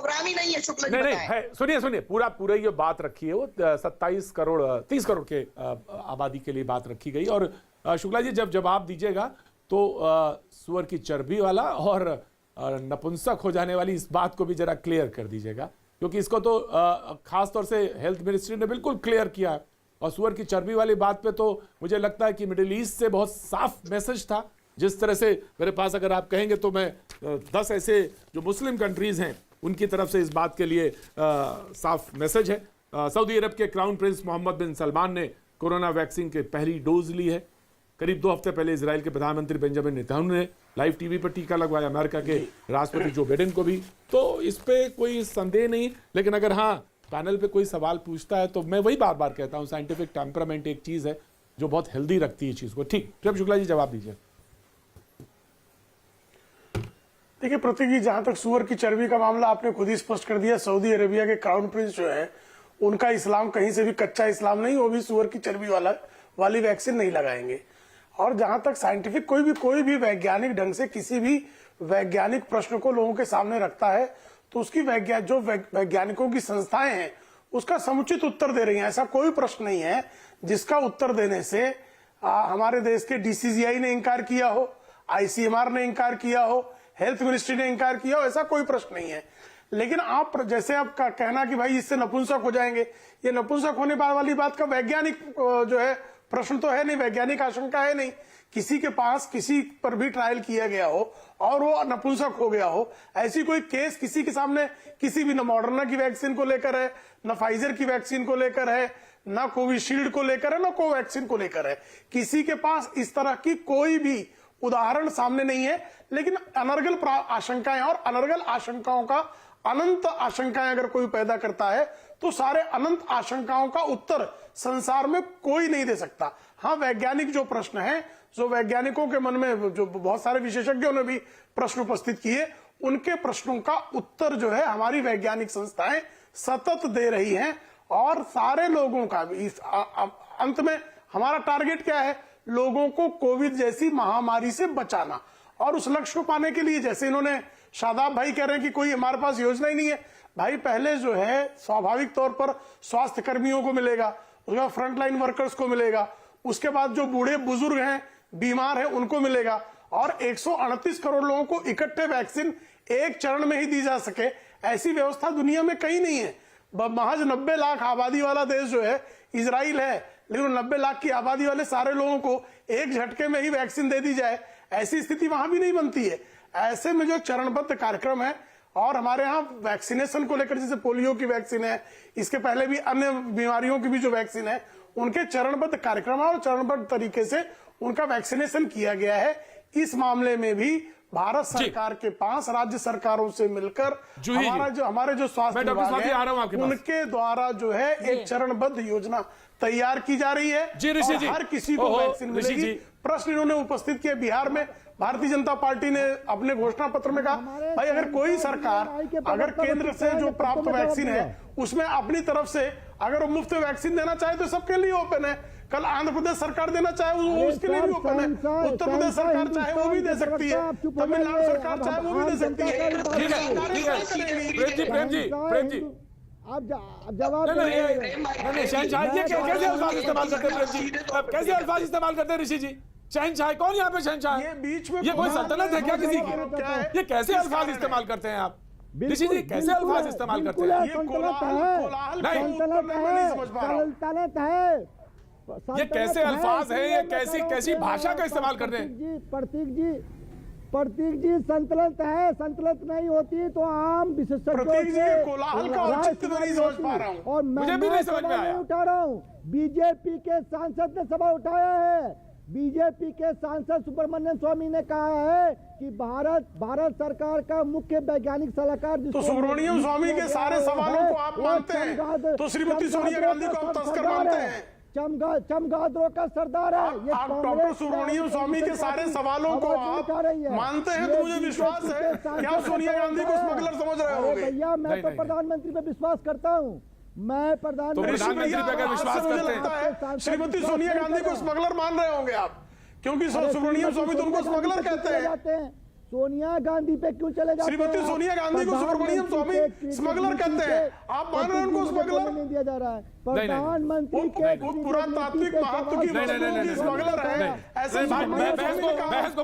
Programme ही नहीं है। शुक्ला जी नहीं है, सुनिए पूरा ये बात रखी है, वो 27 करोड़ 30 करोड़ के आबादी के लिए बात रखी गई। और शुक्ला जी जब जवाब दीजिएगा तो सुअर की चर्बी वाला और नपुंसक हो जाने वाली इस बात को भी जरा क्लियर कर दीजिएगा, क्योंकि इसको तो खास तौर से हेल्थ मिनिस्ट्री ने बिल्कुल क्लियर किया। और सुअर की चर्बी वाली बात पे तो मुझे लगता है कि मिडिल ईस्ट से बहुत साफ मैसेज था। जिस तरह से मेरे पास अगर आप कहेंगे तो मैं 10 ऐसे जो मुस्लिम कंट्रीज हैं उनकी तरफ से इस बात के लिए साफ मैसेज है। सऊदी अरब के क्राउन प्रिंस मोहम्मद बिन सलमान ने कोरोना वैक्सीन की पहली डोज ली है। करीब 2 हफ्ते पहले इजराइल के प्रधानमंत्री बेंजामिन नेतन्याहू ने लाइव टीवी पर टीका लगवाया, अमेरिका के राष्ट्रपति जो बाइडेन को भी। तो इस पे कोई संदेह नहीं, लेकिन अगर हाँ पैनल पे कोई सवाल पूछता है तो मैं वही बार बार कहता हूं, साइंटिफिक टेम्परामेंट एक चीज है जो बहुत हेल्दी रखती है चीज को। ठीक, प्रेम शुक्ला जी जवाब दीजिए। देखिए प्रतीक जी, जहां तक सुअर की चर्बी का मामला आपने खुद ही स्पष्ट कर दिया, सऊदी अरेबिया के क्राउन प्रिंस जो है उनका इस्लाम कहीं से भी कच्चा इस्लाम नहीं, वो भी सुअर की चर्बी वाली वैक्सीन नहीं लगाएंगे। और जहां तक साइंटिफिक कोई भी वैज्ञानिक ढंग से किसी भी वैज्ञानिक प्रश्न को लोगों के सामने रखता है तो उसकी जो वैज्ञानिकों की संस्थाएं हैं उसका समुचित उत्तर दे रही हैं। ऐसा कोई प्रश्न नहीं है जिसका उत्तर देने से हमारे देश के DCGI ने इंकार किया हो, ICMR ने इंकार किया हो, हेल्थ मिनिस्ट्री ने इंकार किया हो, ऐसा कोई प्रश्न नहीं है। लेकिन आप जैसे आपका कहना कि भाई इससे नपुंसक हो जाएंगे, ये नपुंसक होने वाली बात का वैज्ञानिक जो है प्रश्न तो है नहीं, वैज्ञानिक आशंका है नहीं। किसी के पास किसी पर भी ट्रायल किया गया हो और वो नपुंसक हो गया हो, ऐसी कोई केस किसी के सामने किसी भी, न मॉडर्ना की वैक्सीन को लेकर है, न फाइजर की वैक्सीन को लेकर है, न कोविशील्ड को लेकर है, न कोवैक्सीन को लेकर है, किसी के पास इस तरह की कोई भी उदाहरण सामने नहीं है। लेकिन अनर्गल आशंकाएं और अनर्गल आशंकाओं का अनंत आशंकाएं अगर कोई पैदा करता है तो सारे अनंत आशंकाओं का उत्तर संसार में कोई नहीं दे सकता। हाँ, वैज्ञानिक जो प्रश्न है, जो वैज्ञानिकों के मन में, जो बहुत सारे विशेषज्ञों ने भी प्रश्न उपस्थित किए, उनके प्रश्नों का उत्तर जो है हमारी वैज्ञानिक संस्थाएं सतत दे रही हैं। और सारे लोगों का भी इस अंत में हमारा टारगेट क्या है? लोगों को कोविड जैसी महामारी से बचाना। और उस लक्ष्य को पाने के लिए, जैसे इन्होंने शादाब भाई कह रहे हैं कि कोई हमारे पास योजना ही नहीं है, भाई पहले जो है स्वाभाविक तौर पर स्वास्थ्य कर्मियों को मिलेगा, उसके बाद फ्रंटलाइन वर्कर्स को मिलेगा, उसके बाद जो बूढ़े बुजुर्ग हैं, बीमार हैं, उनको मिलेगा। और 138 करोड़ लोगों को इकट्ठे वैक्सीन एक चरण में ही दी जा सके, ऐसी व्यवस्था दुनिया में कहीं नहीं है। महज 90 लाख आबादी वाला देश जो है इजराइल है, लेकिन 90 लाख की आबादी वाले सारे लोगों को एक झटके में ही वैक्सीन दे दी जाए, ऐसी स्थिति वहां भी नहीं बनती है। ऐसे में जो चरणबद्ध कार्यक्रम है, और हमारे यहाँ वैक्सीनेशन को लेकर जैसे पोलियो की वैक्सीन है, इसके पहले भी अन्य बीमारियों की भी जो वैक्सीन है, उनके चरणबद्ध कार्यक्रम और चरणबद्ध तरीके से उनका वैक्सीनेशन किया गया है। इस मामले में भी भारत सरकार के पास राज्य सरकारों से मिलकर हमारे जो स्वास्थ्य विभाग है उनके द्वारा जो है एक चरणबद्ध योजना तैयार की जा रही है और हर किसी को वैक्सीन मिलेगी। प्रश्न इन्होंने उपस्थित किए, बिहार में भारतीय जनता पार्टी ने अपने घोषणा पत्र में कहा, भाई अगर कोई सरकार अगर केंद्र से जो प्राप्त वैक्सीन है उसमें अपनी तरफ से अगर वो मुफ्त वैक्सीन देना चाहे तो सबके लिए ओपन है। कल आंध्र प्रदेश सरकार देना चाहे वो उसके लिए भी ओपन है, उत्तर प्रदेश सरकार चाहे वो भी दे सकती है, तमिलनाडु सरकार चाहे वो भी दे सकती है। प्रेम जी आप जवाब शहनशाह कैसे अल्फाज इस्तेमाल करते हैं? प्रेम जी कैसे अल्फाज इस्तेमाल करते हैं? ऋषि जी, शहनशाह कौन यहाँ पे शहनशाह? ये बीच में ये कोई सल्तनत है क्या किसी की? ये कैसे अल्फाज इस्तेमाल करते हैं आप? ऋषि जी कैसे अल्फाज इस्तेमाल करते हैं? सल्तनत है, ये कैसे अल्फाज है? ये कैसी भाषा का इस्तेमाल कर रहे हैं? प्रतीक जी संतुलित है, संतुलित नहीं होती तो आम विशेषज्ञों से कोलाहल का औचित्य नहीं समझ पा रहा हूं। और मुझे भी नहीं समझ में आया। उठा रहा हूँ, बीजेपी के सांसद ने सवाल उठाया है। बीजेपी के सांसद सुब्रमण्यम स्वामी ने कहा है कि भारत सरकार का मुख्य वैज्ञानिक सलाहकार, तो सुब्रमण्यम स्वामी के सारे सवालों को आप मानते हैं, तो श्रीमती सोनिया गांधी को आप तस्कर मानते हैं। चमगादड़ों का सरदार है ये। आप डॉक्टर सुब्रमण्यम स्वामी के सारे सवालों को आप मानते हैं तो मुझे विश्वास है कि आप सोनिया गांधी को स्मगलर समझ रहे होंगे। भैया मैं तो प्रधानमंत्री पे विश्वास करता हूँ, मैं प्रधानमंत्री पे अगर विश्वास करते हैं, श्रीमती सोनिया गांधी को स्मगलर मान रहे होंगे आप, क्योंकि सुब्रमण्यम स्वामी तो उनको स्मगलर कहते हैं। सोनिया गांधी पे क्यों चले जाते हैं? श्रीमती सोनिया गांधी को सुब्रमण्यम स्वामी स्मगलर कहते हैं, आप मान रहे हैं उनको स्मगलर? नहीं दिया जा रहा है। प्रधानमंत्री के वो पुरातात्विक महत्व की वस्तुओं की स्मगलर है, ऐसे बहस को